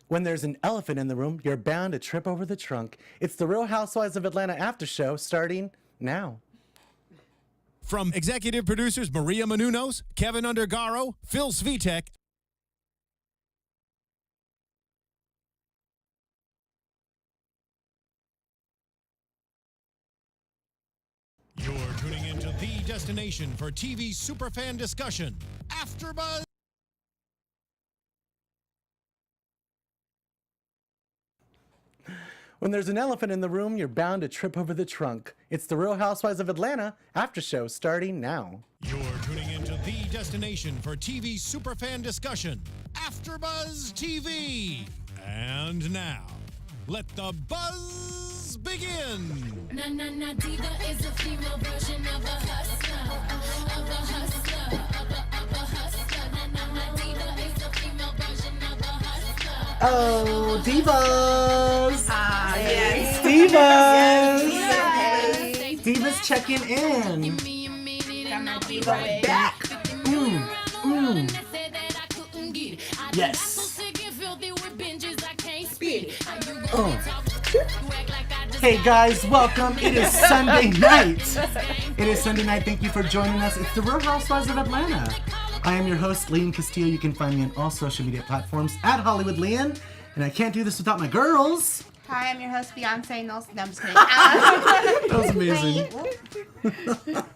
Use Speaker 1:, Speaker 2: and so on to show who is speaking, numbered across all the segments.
Speaker 1: When there's an elephant in the room, you're bound to trip over the trunk. It's the Real Housewives of Atlanta after show starting now.
Speaker 2: From executive producers Maria Menounos, Kevin Undergaro, Phil Svitek. You're tuning into the destination for TV superfan discussion, AfterBuzz.
Speaker 1: When there's an elephant in the room, you're bound to trip over the trunk. It's the Real Housewives of Atlanta after show starting now.
Speaker 2: You're tuning into the destination for TV superfan discussion, AfterBuzz TV. And now, let the buzz begin.
Speaker 3: Na na na diva is a female version of a hustler, of a hustler, of a hustler. Na na na diva is a female version of a hustler.
Speaker 1: Oh, divas!
Speaker 4: Yes.
Speaker 1: Divas!
Speaker 4: Yes.
Speaker 1: Divas checking in.
Speaker 4: Got my diva wig.
Speaker 1: Back. Yes. Hey guys, welcome. It is Sunday night. It is Sunday night. Thank you for joining us. It's the Real Housewives of Atlanta. I am your host, Lian Castillo. You can find me on all social media platforms at Hollywood Lian. And I can't do this without my girls.
Speaker 4: Hi, I'm your host, Beyonce. No, I'm just kidding.
Speaker 1: That was amazing.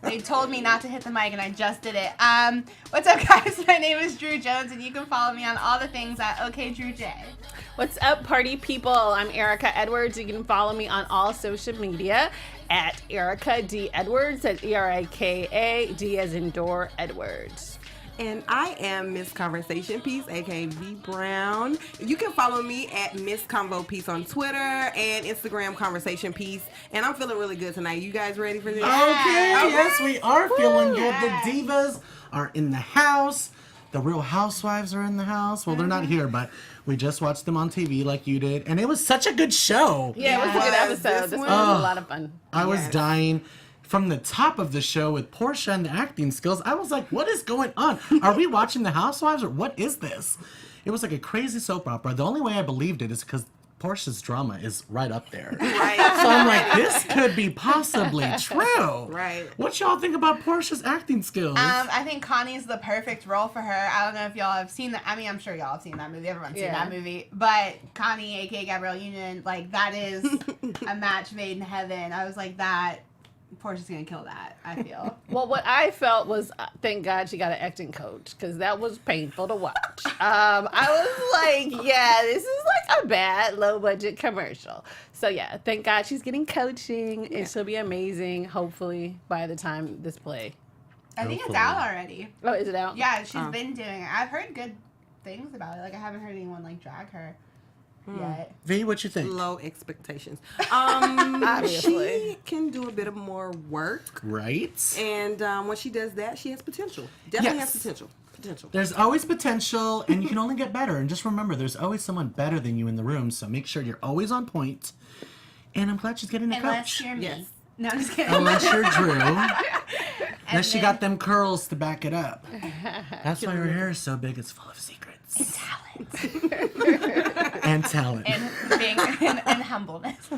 Speaker 4: They told me not to hit the mic, and I just did it. What's up, guys? My name is Drew Jones, and you can follow me on all the things at OKDrewJ.
Speaker 5: What's up, party people? I'm Erika Edwards. You can follow me on all social media at Erika D. Edwards, at Erika D as in door Edwards.
Speaker 6: And I am Miss Conversation Piece, aka V Brown. You can follow me at Miss Convo Piece on Twitter and Instagram Conversation Piece. And I'm feeling really good tonight. You guys ready for this?
Speaker 1: Okay, yes, we are feeling good. The divas are in the house. The Real Housewives are in the house. Well, they're not here, but we just watched them on TV like you did. And it was such a good show.
Speaker 5: Yeah, it was a good episode. This one was a lot of fun.
Speaker 1: I was dying. From the top of the show with Portia and the acting skills, I was like, what is going on? Are we watching The Housewives or what is this? It was like a crazy soap opera. The only way I believed it is because Portia's drama is right up there.
Speaker 6: Right.
Speaker 1: So I'm like, this could be possibly true.
Speaker 6: Right.
Speaker 1: What y'all think about Portia's acting skills?
Speaker 4: I think Connie's the perfect role for her. I don't know if y'all have seen that. I mean, I'm sure y'all have seen that movie. Everyone's seen that movie. But Connie, a.k.a. Gabrielle Union, like, that is a match made in heaven. I was like, Portia's gonna kill that, I feel.
Speaker 5: Well, what I felt was, thank God she got an acting coach, because that was painful to watch. I was like, yeah, this is like a bad, low-budget commercial. So, yeah, thank God she's getting coaching, and she'll be amazing, hopefully, by the time this play.
Speaker 4: I think it's out already.
Speaker 5: Oh, is it out?
Speaker 4: Yeah, she's been doing it. I've heard good things about it. Like, I haven't heard anyone, like, drag her yet.
Speaker 1: V, what you think?
Speaker 6: Low expectations.
Speaker 5: Obviously.
Speaker 6: She can do a bit of more work.
Speaker 1: Right?
Speaker 6: And when she does that, she has potential. Definitely has potential.
Speaker 1: There's always potential, and you can only get better. And just remember, there's always someone better than you in the room, so make sure you're always on point. And I'm glad she's getting a
Speaker 4: Unless
Speaker 1: coach.
Speaker 4: you're me.
Speaker 6: Yes.
Speaker 4: No, I'm just kidding.
Speaker 1: Unless you're Drew. Unless she got them curls to back it up. That's why her hair is so big, it's full of secrets.
Speaker 4: And talent.
Speaker 1: And talent.
Speaker 4: And humbleness.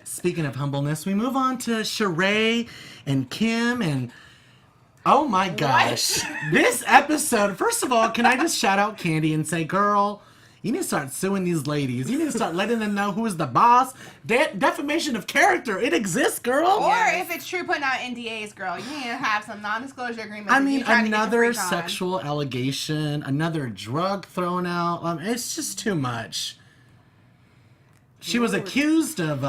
Speaker 1: Speaking of humbleness, we move on to Sheree and Kim and... Oh my gosh. This episode, first of all, can I just shout out Candy and say, girl, you need to start suing these ladies. You need to start letting them know who is the boss. Defamation of character. It exists, girl.
Speaker 4: Or if it's true, putting out NDAs, girl. You need to have some non-disclosure agreements.
Speaker 1: I mean, another sexual allegation, another drug thrown out. It's just too much. She was accused of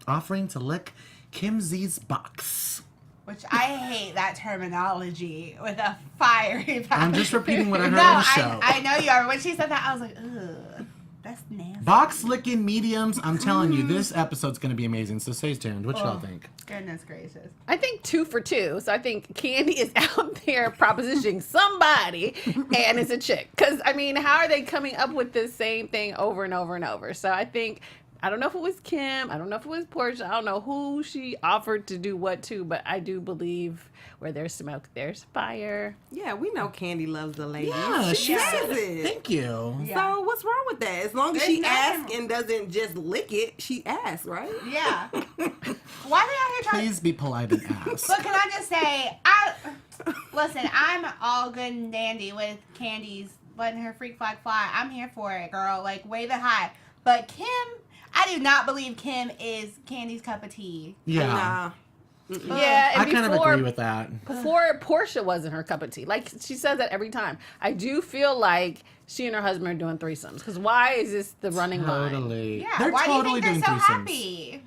Speaker 1: offering to lick Kim Z's box.
Speaker 4: Which I hate that terminology with a fiery passion.
Speaker 1: I'm just repeating what I heard on the show.
Speaker 4: I know you are. When she said that, I was like, ugh, that's nasty.
Speaker 1: Box licking mediums. I'm telling you, this episode's going to be amazing. So stay tuned. What y'all think?
Speaker 4: Goodness gracious.
Speaker 5: I think 2 for 2. So I think Candy is out there propositioning somebody, and it's a chick. Because, I mean, how are they coming up with this same thing over and over and over? So I think I don't know if it was Kim. I don't know if it was Portia. I don't know who she offered to do what to, but I do believe where there's smoke, there's fire.
Speaker 6: Yeah, we know Candy loves the ladies.
Speaker 1: Yeah,
Speaker 6: she says it.
Speaker 1: Thank you.
Speaker 4: Yeah.
Speaker 6: So what's wrong with that? As long as
Speaker 4: There's
Speaker 6: she
Speaker 4: nothing-
Speaker 6: asks and doesn't just lick it, she asks, right?
Speaker 4: Yeah. Why are they out here trying?
Speaker 1: Please be polite and ask.
Speaker 4: But can I just say, listen, I'm all good and dandy with Candy's letting her freak flag fly. I'm here for it, girl. Like, wave it high. But Kim, I do not believe Kim is Candy's cup of tea.
Speaker 1: Yeah.
Speaker 6: Nah.
Speaker 5: Yeah, and
Speaker 1: I kind of agree with that.
Speaker 5: Before Portia wasn't her cup of tea. Like she says that every time. I do feel like she and her husband are doing threesomes. Because why is this the running line?
Speaker 1: Totally.
Speaker 4: Yeah.
Speaker 1: They're
Speaker 4: Why
Speaker 1: totally
Speaker 4: do you
Speaker 1: doing
Speaker 4: think they're so
Speaker 1: threesomes.
Speaker 4: happy?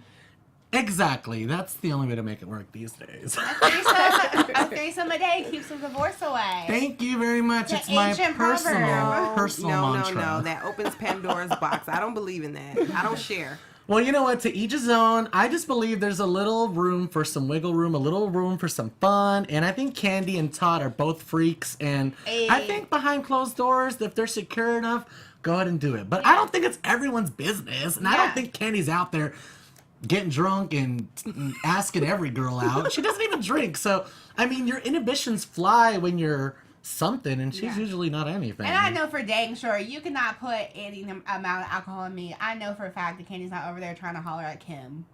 Speaker 1: Exactly. That's the only way to make it work these days.
Speaker 4: A threesome a day keeps the divorce away.
Speaker 1: Thank you very much.
Speaker 4: It's
Speaker 1: It's my
Speaker 4: ancient
Speaker 1: personal
Speaker 6: No,
Speaker 1: mantra.
Speaker 6: no. That opens Pandora's box. I don't believe in that. I don't share.
Speaker 1: Well, you know what? To each his own. I just believe there's a little room for some wiggle room, a little room for some fun. And I think Candy and Todd are both freaks. And I think behind closed doors, if they're secure enough, go ahead and do it. But I don't think it's everyone's business. And I
Speaker 4: Yeah.
Speaker 1: don't think Candy's out there getting drunk and asking every girl out. She doesn't even drink. So, I mean, your inhibitions fly when you're something, and she's
Speaker 4: Yeah.
Speaker 1: usually not anything.
Speaker 4: And I know for dang sure you cannot put any amount of alcohol in me. I know for a fact that Candy's not over there trying to holler at Kim.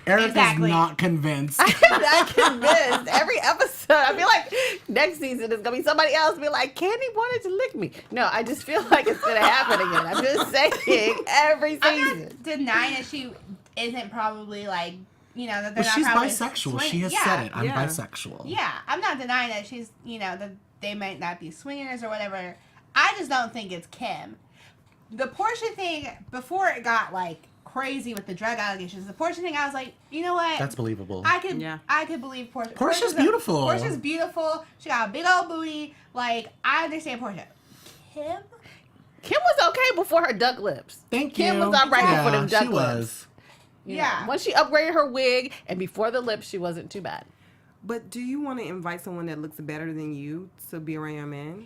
Speaker 1: Erica's
Speaker 4: Exactly.
Speaker 1: not convinced.
Speaker 5: I'm not convinced. Every episode, I feel like next season is gonna be somebody else be like, Candy wanted to lick me. No, I just feel like it's gonna happen again. I'm just saying every
Speaker 4: I'm
Speaker 5: season.
Speaker 4: not denying that she isn't probably like, you know, that they're
Speaker 1: But
Speaker 4: not
Speaker 1: she's
Speaker 4: probably
Speaker 1: bisexual.
Speaker 4: swing-
Speaker 1: She has
Speaker 4: yeah.
Speaker 1: said it. I'm
Speaker 6: Yeah.
Speaker 1: bisexual.
Speaker 4: Yeah, I'm not denying that she's, you know, that they might not be swingers or whatever. I just don't think it's Kim. The Portia thing, before it got like crazy with the drug allegations, the Portia thing, I was like, you know what?
Speaker 1: That's believable.
Speaker 4: I could believe Portia.
Speaker 1: Portia's beautiful.
Speaker 4: Portia's beautiful. She got a big old booty. Like, I understand Portia. Kim?
Speaker 5: Kim was okay before her duck lips.
Speaker 1: Thank you.
Speaker 5: Kim was all right before them duck
Speaker 1: she
Speaker 5: lips.
Speaker 1: was.
Speaker 5: You
Speaker 4: Yeah.
Speaker 5: know, once she upgraded her wig and before the lips, she wasn't too bad.
Speaker 6: But do you want to invite someone that looks better than you to be around your man?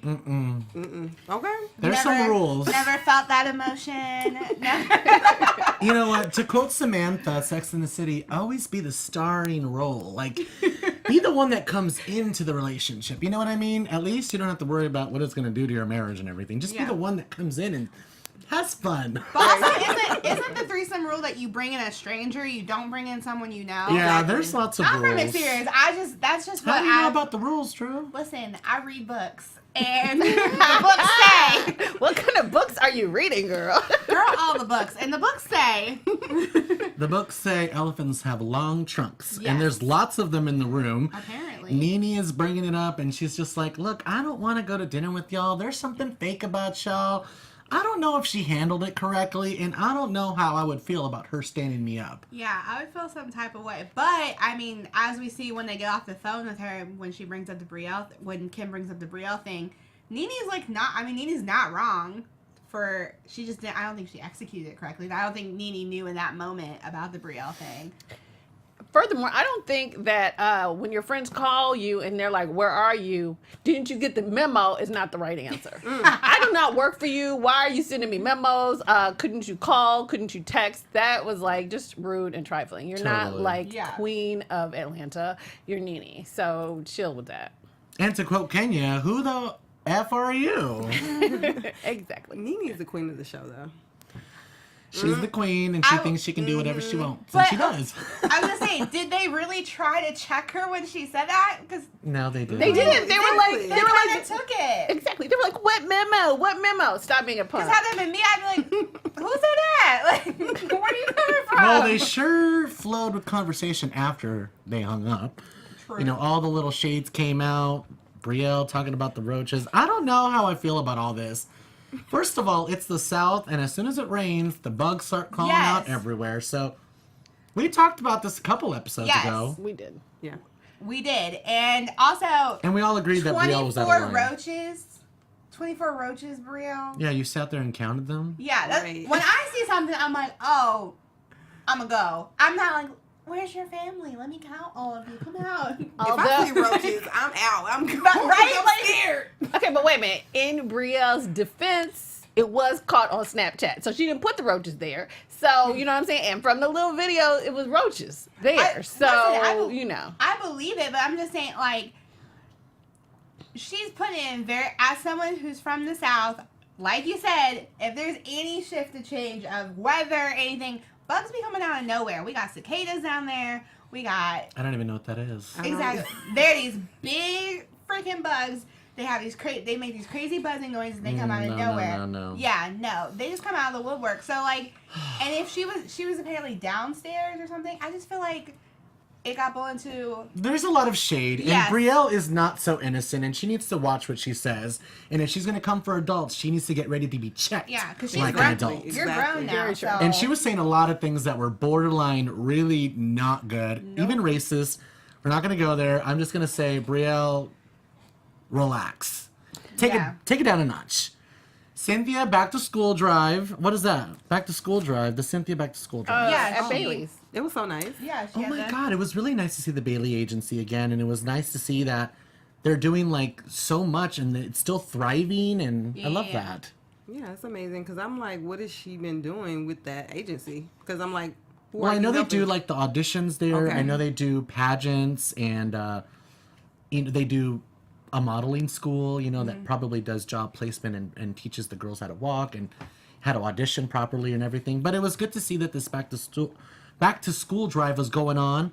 Speaker 1: Mm-mm.
Speaker 6: Okay.
Speaker 1: There's some rules.
Speaker 4: Never felt that emotion. Never.
Speaker 1: You know what? To quote Samantha, Sex and the City, always be the starring role. Like, be the one that comes into the relationship. You know what I mean? At least you don't have to worry about what it's going to do to your marriage and everything. Just be
Speaker 4: Yeah.
Speaker 1: the one that comes in and has fun.
Speaker 4: But also, isn't the threesome rule that you bring in a stranger, you don't bring in someone you know?
Speaker 1: Yeah, there's lots of
Speaker 4: I'm
Speaker 1: rules.
Speaker 4: from experience. That's just what
Speaker 1: How do you know
Speaker 4: I
Speaker 1: about the rules, Drew?
Speaker 4: listen. I read books, and the books say,
Speaker 5: What kind of books are you reading, girl?
Speaker 4: girl, all the books, and the books say,
Speaker 1: The books say elephants have long trunks,
Speaker 4: Yes.
Speaker 1: and there's lots of them in the room.
Speaker 4: apparently.
Speaker 1: Nene is bringing it up, and she's just like, look, I don't want to go to dinner with y'all. There's something fake about y'all. I don't know if she handled it correctly, and I don't know how I would feel about her standing me up.
Speaker 4: Yeah, I would feel some type of way. But, I mean, as we see when they get off the phone with her, when she brings up the Brielle, when Kim brings up the Brielle thing, Nene's like Nene's not wrong for, she just didn't, I don't think she executed it correctly. I don't think Nene knew in that moment about the Brielle thing.
Speaker 5: Furthermore, I don't think that when your friends call you and they're like, where are you? Didn't you get the memo? Is not the right answer. I do not work for you. Why are you sending me memos? Couldn't you call? Couldn't you text? That was like just rude and trifling. You're not
Speaker 1: Totally.
Speaker 5: like
Speaker 4: Yeah.
Speaker 5: Queen of Atlanta. You're Nene. So chill with that.
Speaker 1: And to quote Kenya, who the F are you?
Speaker 5: Exactly.
Speaker 6: Nene's the queen of the show, though.
Speaker 1: She's the queen, and she
Speaker 4: I-
Speaker 1: thinks she can do whatever she wants.
Speaker 4: But-
Speaker 1: And she does.
Speaker 4: I was gonna say, did they really try to check her when she said that? Because
Speaker 1: No, they didn't.
Speaker 5: They didn't. They were like,
Speaker 6: Exactly.
Speaker 4: they
Speaker 5: they were
Speaker 4: kind
Speaker 5: like,
Speaker 4: of took it.
Speaker 5: exactly. They were like, what memo? What memo? Stop being a punk.
Speaker 4: Because had that been me, I'd be like, who said that? Like, where are you coming from?
Speaker 1: Well, they sure flowed with conversation after they hung up.
Speaker 4: True.
Speaker 1: You know, all the little shades came out. Brielle talking about the roaches. I don't know how I feel about all this. First of all, it's the South, and as soon as it rains, the bugs start crawling out
Speaker 4: Yes.
Speaker 1: everywhere. So, we talked about this a couple episodes
Speaker 4: Yes.
Speaker 1: ago,
Speaker 5: We did.
Speaker 6: Yeah.
Speaker 4: We did. And also,
Speaker 1: and we all agreed that Brielle was out
Speaker 4: 24
Speaker 1: of line.
Speaker 4: roaches. 24 roaches, Brielle.
Speaker 1: Yeah, you sat there and counted them.
Speaker 4: Yeah. That's,
Speaker 6: Right.
Speaker 4: when I see something, I'm like, oh, I'm going to go. I'm not like, where's your family? Let me count all of you. Come out.
Speaker 6: If I see roaches, I'm out. I'm going.
Speaker 4: Right?
Speaker 6: I'm
Speaker 4: Like-
Speaker 6: scared.
Speaker 5: Okay, but wait a minute. In Brielle's defense, it was caught on Snapchat. So she didn't put the roaches there. So, you know what I'm saying? And from the little video, it was roaches there.
Speaker 4: I believe it, but I'm just saying, like, she's putting in as someone who's from the South, like you said, if there's any shift to change of weather, anything, bugs be coming out of nowhere. We got cicadas down there. We got...
Speaker 1: I don't even know what that is.
Speaker 4: Exactly. They're these big freaking bugs. They have these they make these crazy buzzing noises and they come out of nowhere.
Speaker 1: No.
Speaker 4: Yeah, no. They just come out of the woodwork. So, like, and if she was apparently downstairs or something, I just feel like it got blown into...
Speaker 1: There's a lot of shade,
Speaker 4: Yes.
Speaker 1: and Brielle is not so innocent, and she needs to watch what she says. And if she's going to come for adults, she needs to get ready to be checked.
Speaker 4: Yeah, because she's
Speaker 1: like
Speaker 4: grown.
Speaker 1: an adult.
Speaker 4: You're grown now.
Speaker 5: Very
Speaker 4: So.
Speaker 5: true.
Speaker 1: And she was saying a lot of things that were borderline really not good, even racist. We're not going to go there. I'm just going to say, Brielle, relax. Take it down a notch. Cynthia back to school drive. What is that? Back to school drive. The Cynthia back to school drive.
Speaker 5: At Bailey's.
Speaker 6: It was so nice.
Speaker 4: Yeah,
Speaker 1: Oh my God, it was really nice to see the Bailey agency again, and it was nice to see that they're doing like so much and it's still thriving, and I love that.
Speaker 6: Yeah, it's amazing because I'm like, what has she been doing with that agency? Because I'm like,
Speaker 1: Well, I know they do like the auditions there.
Speaker 6: Okay.
Speaker 1: I know they do pageants, and they do a modeling school, that probably does job placement and teaches the girls how to walk and how to audition properly and everything. But it was good to see that this back to school drive was going on.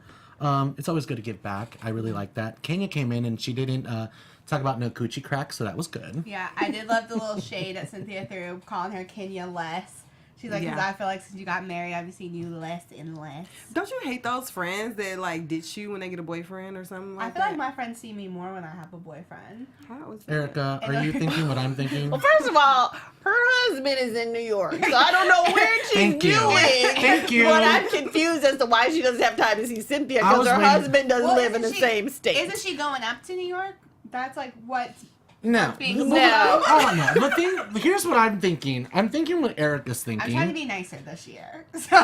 Speaker 1: It's always good to give back. I really like that. Kenya came in and she didn't talk about no coochie crack, so that was good.
Speaker 4: Yeah, I did love the little shade that Cynthia threw, calling her Kenya less. She's like, because I feel like since you got married, I've seen you less and less.
Speaker 6: Don't you hate those friends that like ditch you when they get a boyfriend or something like
Speaker 4: I feel
Speaker 6: that?
Speaker 4: like my friends see me more when I have a boyfriend.
Speaker 6: How is that?
Speaker 1: Erica, are you thinking what I'm thinking?
Speaker 5: Well, first of all, her husband is in New York, so I don't know where she's
Speaker 1: Thank you.
Speaker 5: doing.
Speaker 1: Thank you.
Speaker 5: But I'm confused as to why she doesn't have time to see Cynthia,
Speaker 1: I
Speaker 5: because
Speaker 1: was
Speaker 5: her
Speaker 1: waiting-
Speaker 5: husband doesn't
Speaker 4: Well,
Speaker 5: live in the
Speaker 4: isn't
Speaker 5: same state.
Speaker 4: Isn't she going up to New York? That's like what's
Speaker 1: No.
Speaker 4: being
Speaker 5: No.
Speaker 4: said.
Speaker 1: Oh, no. The thing, here's what I'm thinking. I'm thinking what Erica's
Speaker 4: I'm
Speaker 1: thinking.
Speaker 4: trying to be nicer this year. So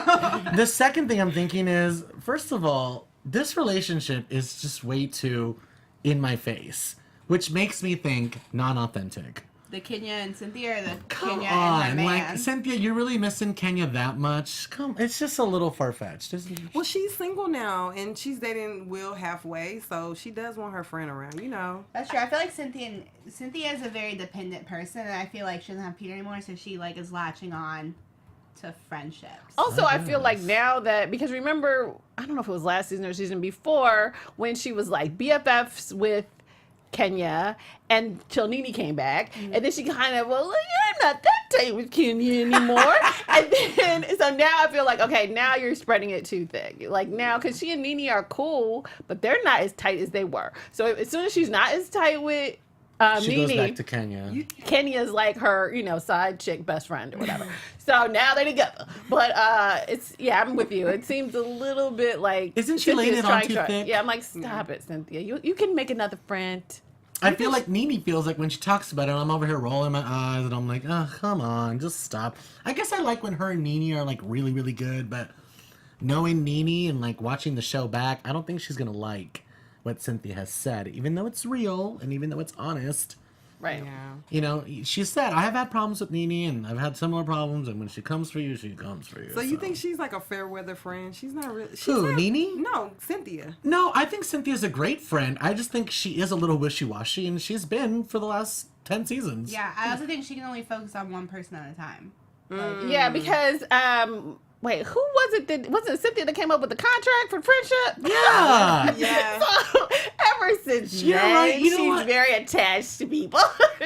Speaker 1: The second thing I'm thinking is, first of all, this relationship is just way too in my face, which makes me think non-authentic.
Speaker 4: the Kenya and Cynthia, or the
Speaker 1: Come
Speaker 4: Kenya
Speaker 1: on,
Speaker 4: and her
Speaker 1: like
Speaker 4: man.
Speaker 1: Cynthia, you're really missing Kenya that much? It's just a little far-fetched, isn't it?
Speaker 6: Well, she's single now and she's dating Will halfway, so she does want her friend around,
Speaker 4: That's true. I feel like Cynthia is a very dependent person, and I feel like she doesn't have Peter anymore, so she like is latching on to friendships.
Speaker 5: Also, I feel like now that, because remember, I don't know if it was last season or season before, when she was like BFFs with Kenya until Nene came back, and then she kind of, well, you're not that tight with Kenya anymore. And then, so now I feel like, okay, now you're spreading it too thick. Like now, because she and Nene are cool, but they're not as tight as they were. So as soon as she's not as tight with
Speaker 1: She
Speaker 5: Nene,
Speaker 1: goes back to Kenya.
Speaker 5: Kenya's like her, side chick best friend or whatever. So now they're together. But I'm with you. It seems a little bit like
Speaker 1: Isn't she laying
Speaker 5: Cynthia's
Speaker 1: it on
Speaker 5: trying
Speaker 1: too
Speaker 5: to-
Speaker 1: thick?
Speaker 5: Yeah, I'm like, stop it, Cynthia. You can make another friend.
Speaker 1: I feel like Nene feels like when she talks about it, I'm over here rolling my eyes, and I'm like, oh, come on, just stop. I guess I like when her and Nene are like really, really good, but knowing Nene and like watching the show back, I don't think she's gonna like what Cynthia has said, even though it's real and even though it's honest.
Speaker 5: Right.
Speaker 6: Yeah.
Speaker 1: She said, I have had problems with Nene, and I've had similar problems, and when she comes for you, she comes for you.
Speaker 6: So you think she's like a fair weather friend? She's not really.
Speaker 1: Who, Nene?
Speaker 6: No, Cynthia.
Speaker 1: No, I think Cynthia's a great friend. I just think she is a little wishy-washy, and she's been for the last 10 seasons.
Speaker 4: Yeah, I also think she can only focus on one person at a time.
Speaker 5: Yeah, because wait, who was it wasn't Cynthia that came up with the contract for friendship?
Speaker 1: Yeah.
Speaker 6: Yeah.
Speaker 5: So ever since
Speaker 1: You're
Speaker 5: then,
Speaker 1: right. You know
Speaker 5: she's
Speaker 1: what?
Speaker 5: very attached to people.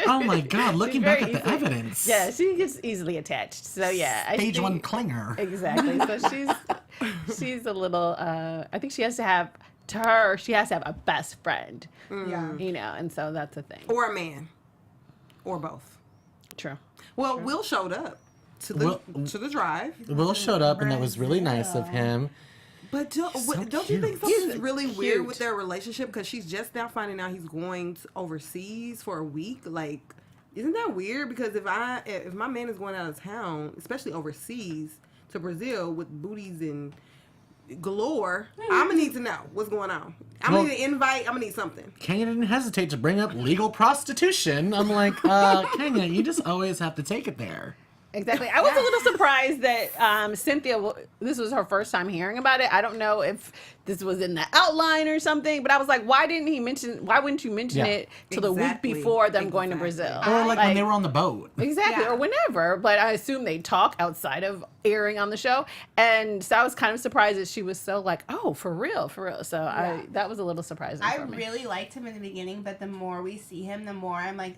Speaker 1: Oh my God, looking
Speaker 5: She's
Speaker 1: back
Speaker 5: very
Speaker 1: at the
Speaker 5: easy-
Speaker 1: evidence.
Speaker 5: Yeah, she gets easily attached. So yeah, I
Speaker 1: Page
Speaker 5: think-
Speaker 1: one clinger.
Speaker 5: Exactly. So she's a little. I think she has to have a best friend.
Speaker 4: Yeah.
Speaker 5: And so that's a thing.
Speaker 6: Or a man. Or both.
Speaker 5: True.
Speaker 6: Well, Will showed up to the drive.
Speaker 1: Will showed up, and that was really nice of him.
Speaker 6: But don't you think
Speaker 1: cute.
Speaker 6: something's really weird
Speaker 5: cute.
Speaker 6: with their relationship? Because she's just now finding out he's going overseas for a week. Like, isn't that weird? Because if my man is going out of town, especially overseas to Brazil with booties and galore. I'm gonna need to know what's going on. I'm gonna need an invite. I'm gonna need something.
Speaker 1: Kenya didn't hesitate to bring up legal prostitution. I'm like, Kenya, you just always have to take it there.
Speaker 5: Exactly. I was a little surprised that Cynthia, this was her first time hearing about it. I don't know if this was in the outline or something, but I was like, why wouldn't you mention it till the week before them going to Brazil?
Speaker 1: Or like when they were on the boat.
Speaker 5: Exactly, or whenever. But I assume they talk outside of airing on the show. And so I was kind of surprised that she was so like, oh, for real. So that was a little surprising for me.
Speaker 4: I really liked him in the beginning, but the more we see him, the more I'm like,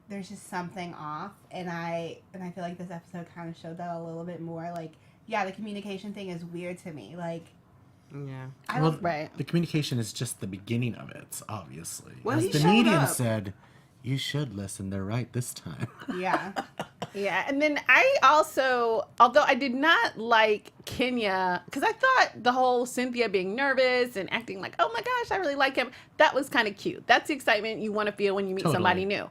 Speaker 4: there's just something off. And I feel like this episode kind of showed that a little bit more. Like, yeah, the communication thing is weird to me. Like,
Speaker 6: yeah.
Speaker 1: The communication is just the beginning of it, obviously.
Speaker 6: Well,
Speaker 1: as
Speaker 6: he
Speaker 1: the
Speaker 6: showed
Speaker 1: medium
Speaker 6: up.
Speaker 1: said, you should listen. They're right this time.
Speaker 4: Yeah.
Speaker 5: Yeah, and then I also, although I did not like Kenya, because I thought the whole Cynthia being nervous and acting like, oh my gosh, I really like him, that was kind of cute. That's the excitement you want to feel when you meet somebody new.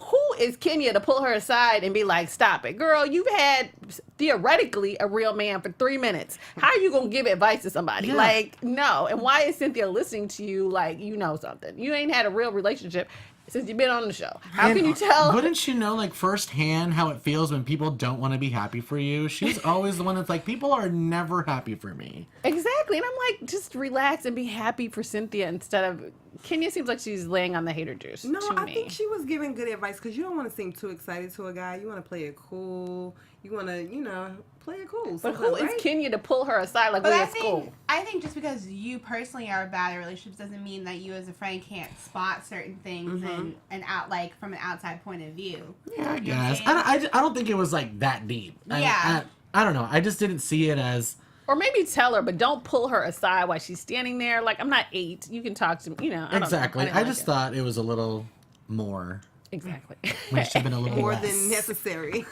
Speaker 5: Who is Kenya to pull her aside and be like, stop it, girl, you've had theoretically a real man for 3 minutes. How are you going to give advice to somebody?
Speaker 1: Yeah.
Speaker 5: Like, no. And why is Cynthia listening to you like you know something? You ain't had a real relationship since you've been on the show. How can you tell?
Speaker 1: Wouldn't you know, like, firsthand how it feels when people don't want to be happy for you? She's always the one that's like, people are never happy for me.
Speaker 5: Exactly. And I'm like, just relax and be happy for Cynthia instead of... Kenya seems like she's laying on the hater juice
Speaker 6: No,
Speaker 5: to
Speaker 6: I
Speaker 5: me.
Speaker 6: think she was giving good advice because you don't want to seem too excited to a guy. You want to play it cool. You want to, play it cool.
Speaker 5: But who is Kenya to pull her aside like we're at school?
Speaker 4: I think just because you personally are bad at relationships doesn't mean that you as a friend can't spot certain things and out like from an outside point of view.
Speaker 1: Yeah, I
Speaker 4: You know what I'm
Speaker 1: guess.
Speaker 4: saying?
Speaker 1: I don't think it was like that deep.
Speaker 4: Yeah.
Speaker 1: I don't know. I just didn't see it as...
Speaker 5: Or maybe tell her, but don't pull her aside while she's standing there. Like, I'm not 8. You can talk to me. I don't
Speaker 1: Exactly.
Speaker 5: know.
Speaker 1: I just thought it was a little more.
Speaker 5: Exactly.
Speaker 1: It should have been a little
Speaker 6: more
Speaker 1: less.
Speaker 6: than necessary?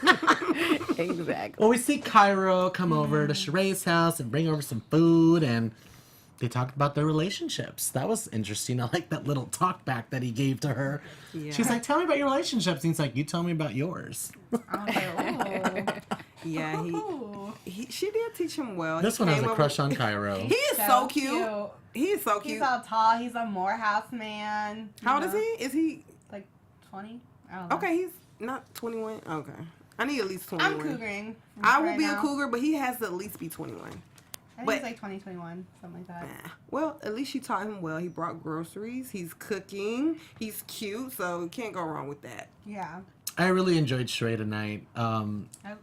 Speaker 5: Exactly.
Speaker 1: Well, we see Cairo come over to Sheree's house and bring over some food, and they talked about their relationships. That was interesting. I like that little talk back that he gave to her.
Speaker 6: Yeah.
Speaker 1: She's like, tell me about your relationships. And he's like, you tell me about yours.
Speaker 4: I was like,
Speaker 6: Yeah, she did teach him well.
Speaker 1: This
Speaker 6: He
Speaker 1: one has
Speaker 6: came
Speaker 1: a
Speaker 6: over-
Speaker 1: crush on Cairo.
Speaker 6: He is so cute. He is so
Speaker 4: He's
Speaker 6: cute.
Speaker 4: all tall. He's a Morehouse man.
Speaker 6: How old is he? Is he...
Speaker 4: Like 20? I don't know.
Speaker 6: Okay, he's not 21. Okay. I need at least 21.
Speaker 4: I'm cougering.
Speaker 6: I will
Speaker 4: right
Speaker 6: be
Speaker 4: now.
Speaker 6: a cougar, but he has to at least be 21.
Speaker 4: I think
Speaker 6: but-
Speaker 4: it's like 2021, something like that.
Speaker 6: Nah. Well, at least she taught him well. He brought groceries. He's cooking. He's cute, so you can't go wrong with that.
Speaker 4: Yeah.
Speaker 1: I really enjoyed Sheree tonight.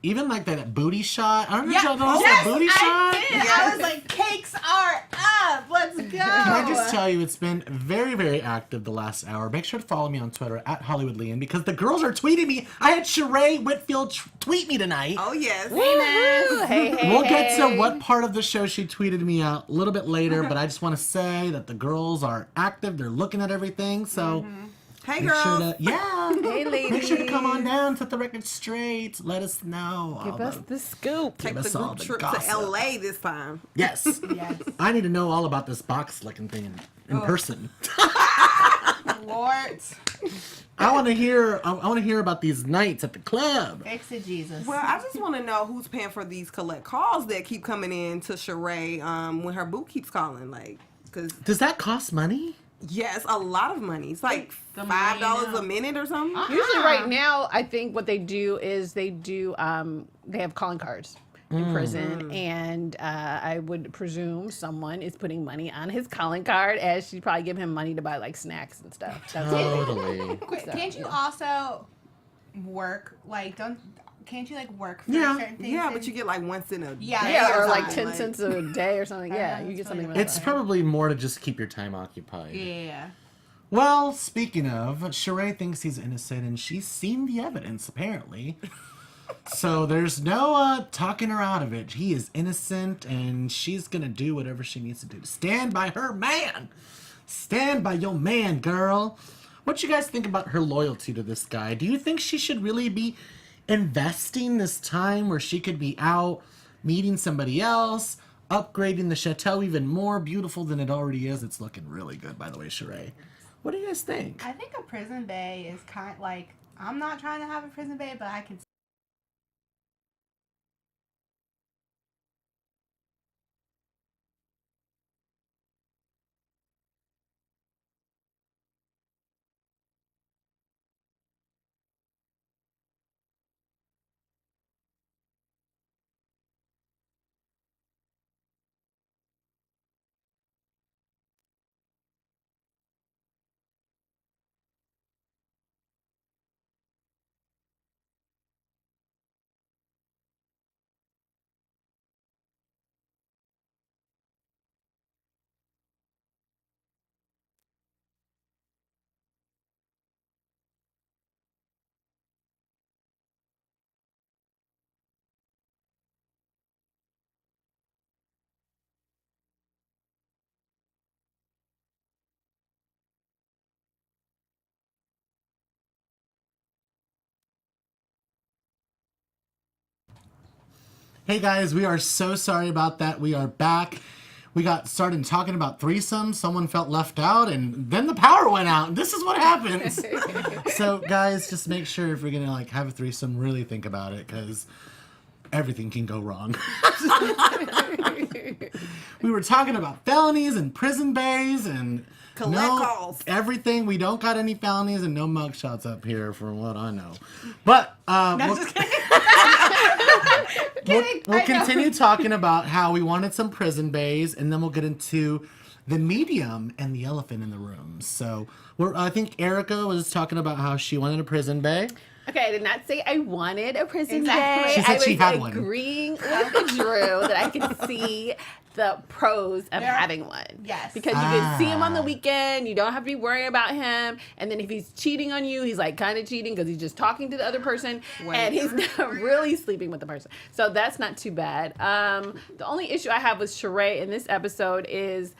Speaker 1: Even like that booty shot. I don't know if
Speaker 4: Yeah.
Speaker 1: y'all noticed
Speaker 4: Yes,
Speaker 1: that booty shot.
Speaker 4: I did. I was like, cakes are up. Let's go.
Speaker 1: Can I just tell you, it's been very, very active the last hour. Make sure to follow me on Twitter at Hollywood Lian because the girls are tweeting me. I had Sheree Whitfield tweet me tonight.
Speaker 6: Oh, yes.
Speaker 5: Woo-hoo. Hey,
Speaker 1: We'll get to what part of the show she tweeted me out a little bit later, but I just want to say that the girls are active. They're looking at everything, so
Speaker 6: Hey,
Speaker 1: make sure
Speaker 6: girls.
Speaker 1: to, yeah.
Speaker 5: Hey, ladies.
Speaker 1: Make sure to come on down, set the record straight. Let us know.
Speaker 5: Give us the scoop.
Speaker 6: Take
Speaker 1: Give
Speaker 6: the
Speaker 1: us all
Speaker 6: group
Speaker 1: the
Speaker 6: trip
Speaker 1: gossip.
Speaker 6: to LA this time.
Speaker 1: Yes.
Speaker 4: Yes.
Speaker 1: I need to know all about this box licking thing in person.
Speaker 4: Lord.
Speaker 1: I want to hear. I want to hear about these nights at the club.
Speaker 4: Thanks to Jesus.
Speaker 6: Well, I just want to know who's paying for these collect calls that keep coming in to Sheree when her boo keeps calling. Like, because,
Speaker 1: Does that cost money?
Speaker 6: yes, a lot of money. It's like
Speaker 4: The more
Speaker 6: $5
Speaker 4: you know.
Speaker 6: a minute or something.
Speaker 5: Usually right now, I think what they do is they have calling cards in prison, and I would presume someone is putting money on his calling card as she probably give him money to buy like snacks and stuff. That's
Speaker 1: Totally.
Speaker 4: Can't you also work, like, can't you, like, work for
Speaker 1: Yeah.
Speaker 4: certain things?
Speaker 6: Yeah, but you get like once in a
Speaker 4: Yeah,
Speaker 6: day
Speaker 5: yeah, or like
Speaker 6: something,
Speaker 5: 10 cents a day or something. Yeah, you get something like
Speaker 1: It's
Speaker 5: that.
Speaker 1: probably more to just keep your time occupied.
Speaker 4: Yeah.
Speaker 1: Well, speaking of, Sheree thinks he's innocent, and she's seen the evidence apparently. So there's no talking her out of it. He is innocent, and she's gonna do whatever she needs to do to stand by her man. Stand by your man, girl. What you guys think about her loyalty to this guy? Do you think she should really be investing this time where she could be out meeting somebody else, upgrading the chateau even more beautiful than it already is? It's looking really good, by the way, Sheree. What do you guys think?
Speaker 4: I think a prison bae is kind of like, I'm not trying to have a prison bae, but I can
Speaker 1: Hey guys, we are so sorry about that. We are back. We got started talking about threesomes. Someone felt left out, and then the power went out. This is what happens. So, guys, just make sure if you're gonna like have a threesome, really think about it, because everything can go wrong. We were talking about felonies and prison bays and
Speaker 6: calls.
Speaker 1: Everything. We don't got any felonies and no mugshots up here, from what I know. But we'll continue talking about how we wanted some prison bays, and then we'll get into the medium and the elephant in the room. So I think Erika was talking about how she wanted a prison bay.
Speaker 5: Okay, I did not say I wanted a prison
Speaker 4: Exactly.
Speaker 5: bay.
Speaker 1: She said
Speaker 5: I was
Speaker 1: she had one.
Speaker 5: agreeing with Drew that I could see the pros of having one.
Speaker 4: Yes.
Speaker 5: Because you can see him on the weekend. You don't have to be worrying about him. And then if he's cheating on you, he's like kind of cheating because he's just talking to the other person. And he's not really sleeping with the person. So that's not too bad. The only issue I have with Sheree in this episode is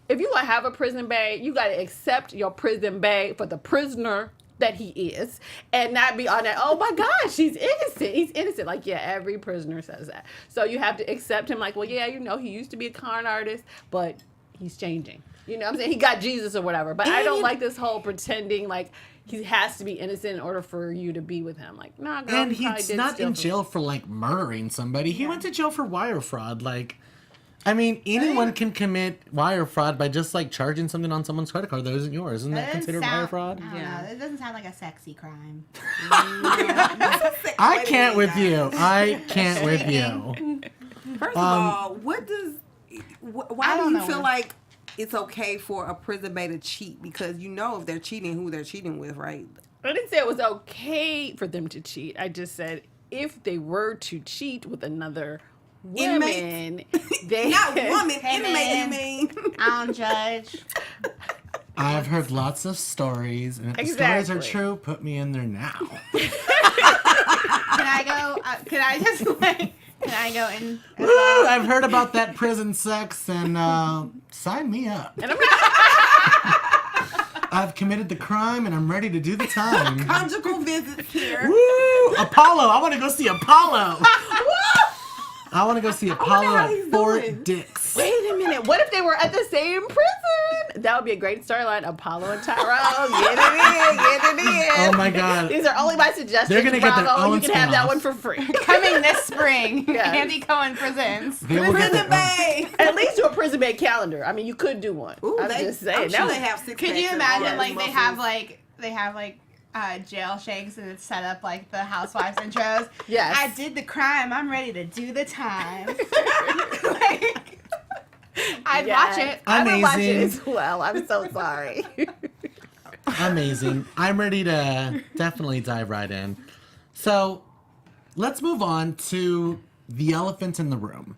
Speaker 5: if you want to have a prison bae, you got to accept your prison bae for the prisoner that he is, and not be on that, oh my gosh, he's innocent. Like, yeah, every prisoner says that. So you have to accept him like, well, yeah, you know, he used to be a con artist, but he's changing. You know what I'm saying? He got Jesus or whatever. But I don't like this whole pretending like he has to be innocent in order for you to be with him. Like, nah, girl,
Speaker 1: And
Speaker 5: he probably
Speaker 1: he's
Speaker 5: did
Speaker 1: not
Speaker 5: steal
Speaker 1: in
Speaker 5: from
Speaker 1: jail for like murdering somebody. He went to jail for wire fraud. Like, I mean, anyone can commit wire fraud by just like charging something on someone's credit card that isn't yours. Isn't that considered wire fraud?
Speaker 4: I don't know. It doesn't sound like a sexy crime.
Speaker 1: I can't with you. I can't with you.
Speaker 6: First of all, why do you feel like it's okay for a prison bae to cheat? Because you know if they're cheating, who they're cheating with, right?
Speaker 5: I didn't say it was okay for them to cheat. I just said if they were to cheat with another woman, they
Speaker 6: not woman,
Speaker 4: Hey,
Speaker 6: inmate, you
Speaker 4: man.
Speaker 6: mean?
Speaker 4: I don't judge.
Speaker 1: I've heard lots of stories, and if the stories are true, put me in there now.
Speaker 4: Can I go? Can I go in?
Speaker 1: Woo, I've heard about that prison sex, and sign me up.
Speaker 5: And I'm
Speaker 1: I've committed the crime, and I'm ready to do the time.
Speaker 6: Conjugal visits here.
Speaker 1: Woo! Apollo! I want to go see Apollo! I want to go see Apollo
Speaker 6: how
Speaker 1: at
Speaker 6: he's
Speaker 1: Fort
Speaker 6: doing.
Speaker 1: Dix.
Speaker 5: Wait a minute. What if they were at the same prison? That would be a great storyline. Apollo and Tyrone. Get it in.
Speaker 1: Oh my God.
Speaker 5: These are only my suggestions.
Speaker 1: They're gonna get their
Speaker 5: Bravo.
Speaker 1: own
Speaker 5: You can have that
Speaker 1: spin-off.
Speaker 5: one for free.
Speaker 4: Coming this spring.
Speaker 5: Yes.
Speaker 4: Andy Cohen presents.
Speaker 1: They will get
Speaker 6: Prison
Speaker 1: their own.
Speaker 6: bae.
Speaker 5: At least do a prison bed calendar. I mean, you could do one.
Speaker 6: Ooh,
Speaker 5: I'm just saying.
Speaker 6: I'm
Speaker 5: That
Speaker 6: sure
Speaker 5: was-
Speaker 6: they have 6
Speaker 4: Could you imagine
Speaker 6: packs
Speaker 4: like
Speaker 6: of
Speaker 4: they have like jail shakes and it's set up like the Housewives intros?
Speaker 5: Yes.
Speaker 4: I did the crime. I'm ready to do the time. Like, I'd watch it.
Speaker 5: I would watch it
Speaker 1: Amazing.
Speaker 5: as well. I'm so sorry.
Speaker 1: Amazing. I'm ready to definitely dive right in. So, let's move on to the elephant in the room.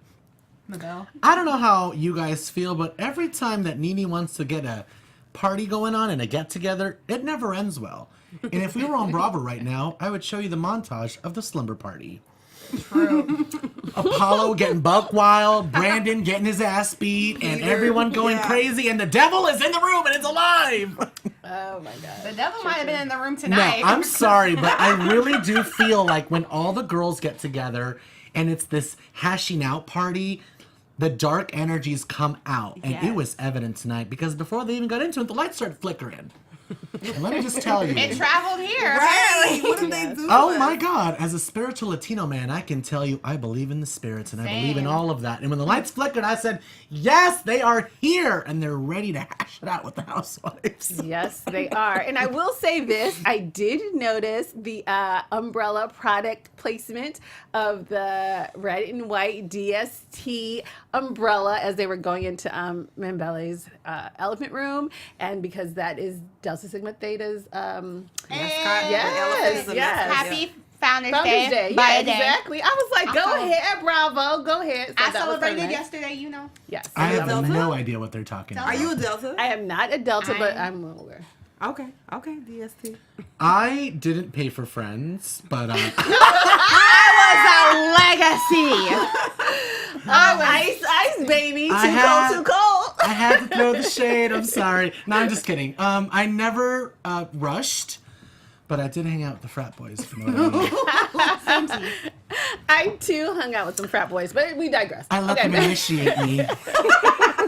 Speaker 4: Mabel.
Speaker 1: I don't know how you guys feel, but every time that Nene wants to get a party going on and a get-together, it never ends well. And if we were on Bravo right now, I would show you the montage of the slumber party.
Speaker 4: True.
Speaker 1: Apollo getting buck wild, Brandon getting his ass beat, and everyone going crazy, and the devil is in the room and it's alive.
Speaker 5: Oh my God.
Speaker 4: The devil might have been in the room
Speaker 1: No,
Speaker 4: tonight.
Speaker 1: I'm sorry, but I really do feel like when all the girls get together and it's this hashing out party, the dark energies come out. And it was evident tonight because before they even got into it, the lights started flickering. And let me just tell you.
Speaker 4: It traveled here.
Speaker 6: Right. What did they do?
Speaker 1: Oh my God, as a spiritual Latino man, I can tell you I believe in the spirits and I believe in
Speaker 4: Same.
Speaker 1: all of that. And when the lights flickered, I said, yes, they are here and they're ready to hash it out with the housewives.
Speaker 5: Yes, they are. And I will say this. I did notice the umbrella product placement of the red and white DST umbrella as they were going into Membele's elephant room. And because that is Delta Sigma Theta's yes, yes.
Speaker 4: Happy Founders
Speaker 5: Founders Day.
Speaker 4: By
Speaker 5: Yeah,
Speaker 4: a day.
Speaker 5: exactly. I was like, go
Speaker 4: Also-
Speaker 5: ahead, Bravo. Go ahead. So
Speaker 4: I
Speaker 5: that was so
Speaker 4: celebrated
Speaker 5: nice.
Speaker 4: yesterday, you know.
Speaker 5: Yes.
Speaker 1: I have
Speaker 6: Delta?
Speaker 1: no idea what they're talking about.
Speaker 6: Are you a Delta?
Speaker 5: I am not a Delta, but I'm aware.
Speaker 6: Okay, DST.
Speaker 1: I didn't pay for Friends, but
Speaker 4: I was a legacy.
Speaker 5: Ice, baby.
Speaker 1: I
Speaker 5: Too
Speaker 1: had-
Speaker 5: cold, too cold.
Speaker 1: I had to throw the shade. I'm sorry. No, I'm just kidding. I never rushed, But I did hang out with the frat boys. If you know what I mean.
Speaker 5: I too hung out with some frat boys, but we digress.
Speaker 1: I let them initiate me.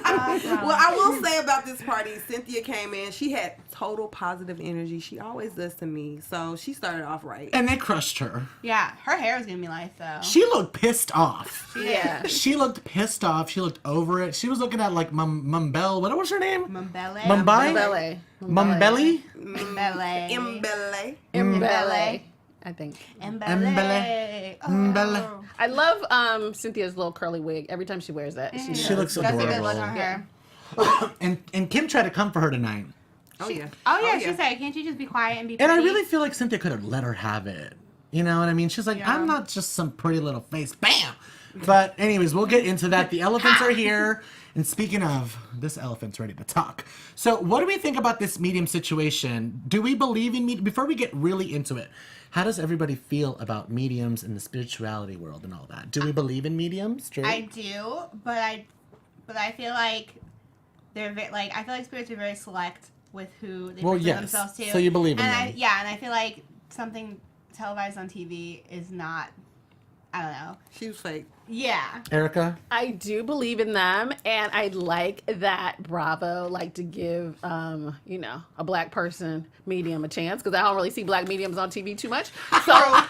Speaker 6: Well, I will say about this party, Cynthia came in. She had total positive energy. She always does to me. So she started off right.
Speaker 1: And they crushed her.
Speaker 4: Yeah, her hair was giving me life though.
Speaker 1: She looked pissed off.
Speaker 5: Yeah.
Speaker 1: She looked pissed off. She looked over it. She was looking at like Mumbel. What was her name?
Speaker 4: Mumbele.
Speaker 1: Mumbai?
Speaker 5: Mbele.
Speaker 1: Mumbelly?
Speaker 4: Mbele.
Speaker 6: Mbele.
Speaker 5: Mbele. I think.
Speaker 4: Mbele.
Speaker 1: Mbele.
Speaker 5: I love Cynthia's little curly wig. Every time she wears that,
Speaker 1: She looks
Speaker 4: That's a good
Speaker 1: adorable.
Speaker 4: look on her.
Speaker 1: And Kim tried to come for her tonight.
Speaker 6: Oh, yeah.
Speaker 4: Oh yeah, she said, "Can't you just be quiet and be?"
Speaker 1: And I
Speaker 4: pretty?"
Speaker 1: really feel like Cynthia could have let her have it. You know what I mean? She's like,
Speaker 4: Yeah.
Speaker 1: I'm not just some pretty little face. Bam! But anyways, we'll get into that. The elephants are here. And speaking of, this elephant's ready to talk. So what do we think about this medium situation? Do we believe in medium? Before we get really into it, how does everybody feel about mediums in the spirituality world and all that? Do we believe in mediums? Drew?
Speaker 4: I do, but I feel like they're I feel like spirits are very select with who they present
Speaker 1: yes.
Speaker 4: themselves to.
Speaker 1: So you believe in
Speaker 4: and
Speaker 1: them.
Speaker 4: and I feel like something televised on TV is not. I don't know.
Speaker 6: She was fake.
Speaker 4: Yeah.
Speaker 1: Erica?
Speaker 5: I do believe in them, and I like that Bravo like to give, a black person medium a chance, because I don't really see black mediums on TV too much. So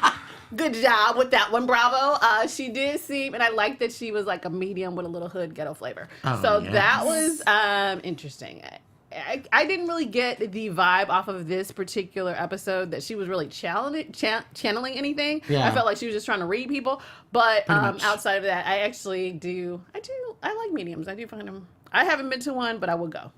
Speaker 5: good job with that one, Bravo. She did seem, and I like that she was like a medium with a little hood ghetto flavor.
Speaker 1: Oh,
Speaker 5: so
Speaker 1: yes.
Speaker 5: that was interesting. I didn't really get the vibe off of this particular episode that she was really channeling anything.
Speaker 1: Yeah.
Speaker 5: I felt like she was just trying to read people. But
Speaker 1: Pretty much.
Speaker 5: outside of that, I like mediums. I do find them. I haven't been to one, but I will go.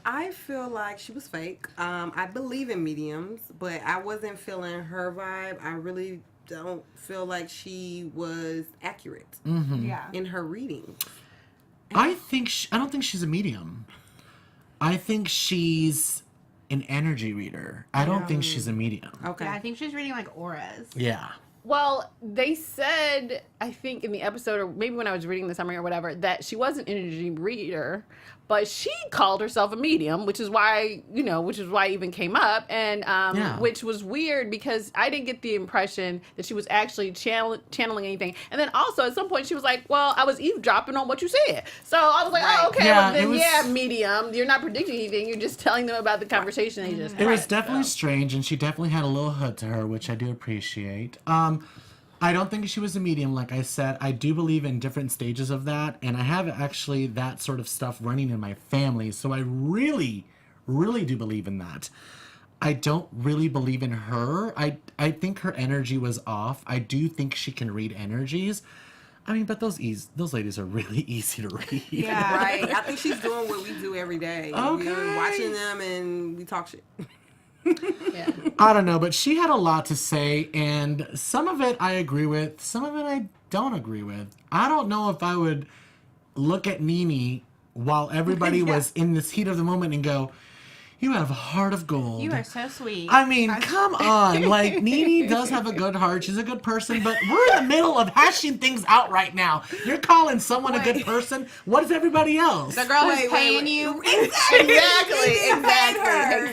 Speaker 6: I feel like she was fake. I believe in mediums, but I wasn't feeling her vibe. I really don't feel like she was accurate
Speaker 4: Yeah.
Speaker 6: in her reading.
Speaker 1: I don't think she's a medium. I think she's an energy reader. I don't think she's a medium.
Speaker 6: Okay.
Speaker 4: Yeah, I think she's reading like auras.
Speaker 1: Yeah.
Speaker 5: Well, they said, I think in the episode, or maybe when I was reading the summary or whatever, that she was an energy reader, but she called herself a medium, which is why it even came up, and which was weird because I didn't get the impression that she was actually channeling anything. And then also at some point she was like, well, I was eavesdropping on what you said. So I was like, oh, okay,
Speaker 1: Yeah,
Speaker 5: well
Speaker 1: it was-
Speaker 5: then, medium. You're not predicting anything. You're just telling them about the conversation they just had.
Speaker 1: It was definitely
Speaker 5: So.
Speaker 1: strange, and she definitely had a little hood to her, which I do appreciate. I don't think she was a medium, like I said. I do believe in different stages of that, and I have actually that sort of stuff running in my family, so I really, really do believe in that. I don't really believe in her. I think her energy was off. I do think she can read energies. I mean, but those ladies are really easy to read.
Speaker 4: Yeah.
Speaker 6: Right. I think she's doing what we do every day.
Speaker 1: Okay.
Speaker 6: We're watching them and we talk shit.
Speaker 5: Yeah.
Speaker 1: I don't know, but she had a lot to say, and some of it I agree with, some of it I don't agree with. I don't know if I would look at Nene while everybody was in this heat of the moment and go, "You have a heart of gold."
Speaker 4: You are so sweet.
Speaker 1: I mean, come on. Like, Nene does have a good heart. She's a good person, but we're in the middle of hashing things out right now. You're calling someone a good person. What is everybody else?
Speaker 4: the girl who's
Speaker 6: Wait,
Speaker 4: paying
Speaker 6: wait.
Speaker 4: you.
Speaker 5: Exactly.
Speaker 6: Pay her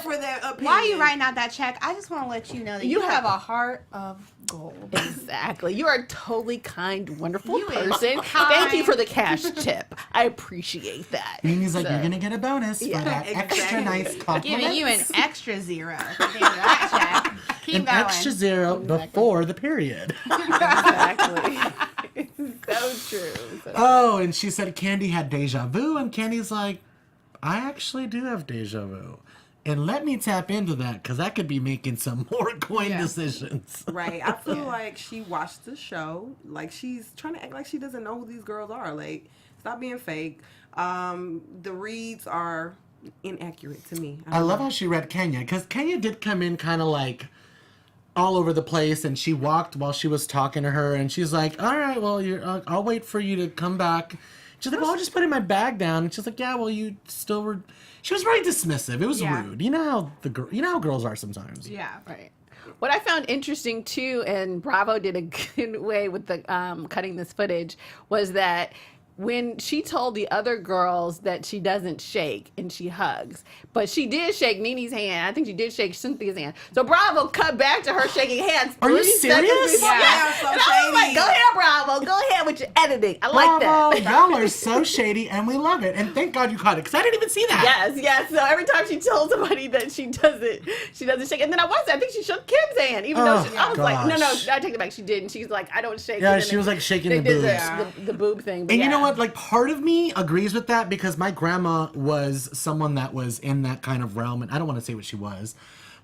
Speaker 6: for that opinion.
Speaker 4: Why are you writing out that check? I just want to let you know that you have a heart of gold.
Speaker 5: Exactly. You are a totally kind, wonderful
Speaker 4: You is
Speaker 5: person.
Speaker 4: kind.
Speaker 5: Thank you for the cash tip. I appreciate that.
Speaker 1: Nene's like,
Speaker 5: So-
Speaker 1: "You're going to get a bonus for
Speaker 5: Yeah,
Speaker 1: that extra
Speaker 6: exactly.
Speaker 1: nice compliment."
Speaker 4: Giving you an extra 0 at the end of that check. Keep
Speaker 1: An
Speaker 4: going.
Speaker 1: extra 0 before the period.
Speaker 5: Exactly. So true. So
Speaker 1: Oh, and she said Candy had deja vu, and Candy's like, I actually do have deja vu. And let me tap into that, because I could be making some more coin decisions.
Speaker 6: Right. I feel like she watched the show. Like, she's trying to act like she doesn't know who these girls are. Like, stop being fake. The reads are inaccurate to me.
Speaker 1: I love how she read Kenya, because Kenya did come in kind of like all over the place, and she walked while she was talking to her, and she's like, all right, well, I'll wait for you to come back. She's like, well, I'll just put my bag down. And she's like, yeah, well, you still were... She was very dismissive. It was rude. You know how girls are sometimes.
Speaker 4: Yeah.
Speaker 5: right. What I found interesting too, and Bravo did a good way with the cutting this footage, was that when she told the other girls that she doesn't shake and she hugs, but she did shake Nene's hand. I think she did shake Cynthia's hand. So Bravo cut back to her shaking hands.
Speaker 1: Are you
Speaker 5: 3 seconds
Speaker 1: serious?
Speaker 5: before-
Speaker 6: Yeah, so
Speaker 5: and I was like,
Speaker 6: shady.
Speaker 5: go ahead, Bravo. Go ahead with your editing. I like
Speaker 1: Bravo,
Speaker 5: that.
Speaker 1: y'all are so shady, and we love it. And thank God you caught it, because I didn't even see that.
Speaker 5: Yes. So every time she told somebody that she doesn't shake. And then I think she shook Kim's hand, even though I was like, no,
Speaker 1: gosh.
Speaker 5: I take it back. She did. And she's like, I don't shake.
Speaker 1: Yeah,
Speaker 5: And then
Speaker 1: she was like shaking
Speaker 5: they
Speaker 1: the
Speaker 5: did
Speaker 1: boobs.
Speaker 5: the boob thing. But
Speaker 1: And you know
Speaker 5: yeah.
Speaker 1: what? Like, part of me agrees with that because my grandma was someone that was in that kind of realm. And I don't want to say what she was,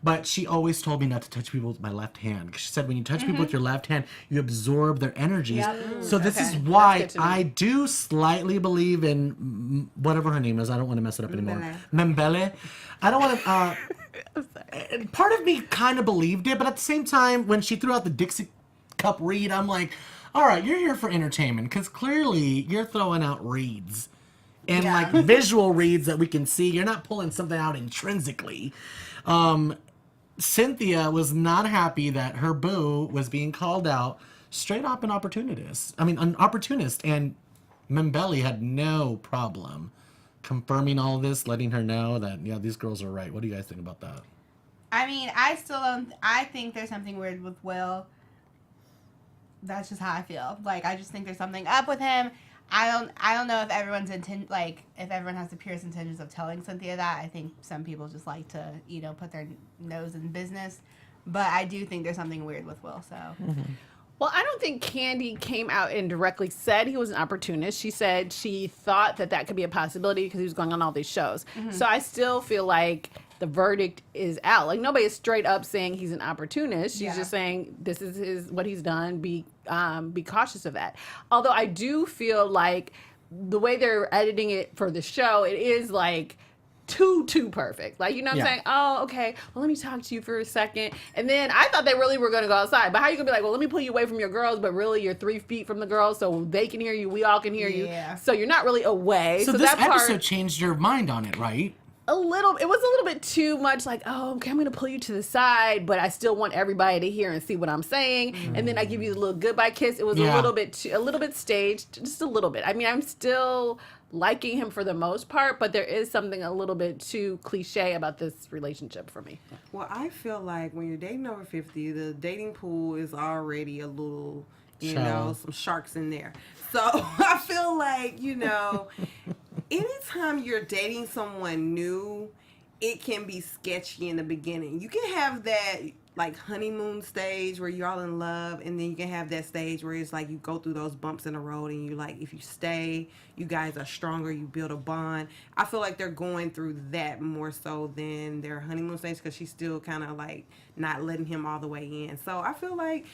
Speaker 1: but she always told me not to touch people with my left hand. 'Cause she said when you touch people with your left hand, you absorb their energies. So this is why
Speaker 5: That's good to know.
Speaker 1: I do slightly believe in whatever her name is. I don't want to mess it up anymore. Mbele. I don't want to. Part of me kind of believed it, but at the same time, when she threw out the Dixie Cup read, I'm like, all right, you're here for entertainment because clearly you're throwing out reads and like visual reads that we can see. You're not pulling something out intrinsically. Cynthia was not happy that her boo was being called out straight up an opportunist. An opportunist, and Mbele had no problem confirming all this, letting her know that these girls are right. What do you guys think about that?
Speaker 4: I mean, I still don't. I think there's something weird with Will. That's just how I feel. Like, I just think there's something up with him. I don't know if everyone's if everyone has the purest intentions of telling Cynthia that. I think some people just like to, put their nose in business. But I do think there's something weird with Will. So.
Speaker 5: Well, I don't think Candy came out and directly said he was an opportunist. She said she thought that could be a possibility because he was going on all these shows. So I still feel like the verdict is out. Like, nobody is straight up saying he's an opportunist. She's just saying this is what he's done. Be cautious of that. Although I do feel like the way they're editing it for the show, it is like too perfect. Like, what I'm saying? Oh, okay. Well, let me talk to you for a second. And then I thought they really were going to go outside. But how are you going to be like, well, let me pull you away from your girls, but really you're 3 feet from the girls so they can hear you, we all can hear you. So you're not really away.
Speaker 1: So this
Speaker 5: that part,
Speaker 1: episode changed your mind on it, right?
Speaker 5: it was a little bit too much like, oh, okay, I'm going to pull you to the side, but I still want everybody to hear and see what I'm saying. And then I give you a little goodbye kiss. It was a little bit staged, just a little bit. I mean, I'm still liking him for the most part, but there is something a little bit too cliche about this relationship for me.
Speaker 6: Well, I feel like when you're dating over 50, the dating pool is already a little, some sharks in there. So I feel like, anytime you're dating someone new, it can be sketchy in the beginning. You can have that like honeymoon stage where you're all in love, and then you can have that stage where it's like you go through those bumps in the road and you like, if you stay, you guys are stronger, you build a bond. I feel like they're going through that more so than their honeymoon stage because she's still kind of like not letting him all the way in. So I feel like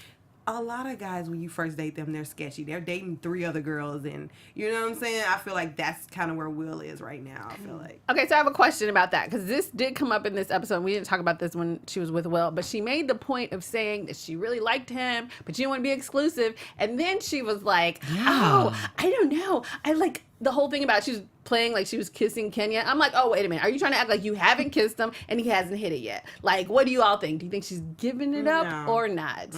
Speaker 6: a lot of guys, when you first date them, they're sketchy. They're dating 3 other girls, and you know what I'm saying? I feel like that's kind of where Will is right now, I feel like.
Speaker 5: Okay, so I have a question about that, because this did come up in this episode. We didn't talk about this when she was with Will, but she made the point of saying that she really liked him, but she didn't want to be exclusive. And then she was like, oh, I don't know. I like the whole thing about she was playing like she was kissing Kenya. I'm like, oh, wait a minute. Are you trying to act like you haven't kissed him and he hasn't hit it yet? Like, what do you all think? Do you think she's giving it up or not?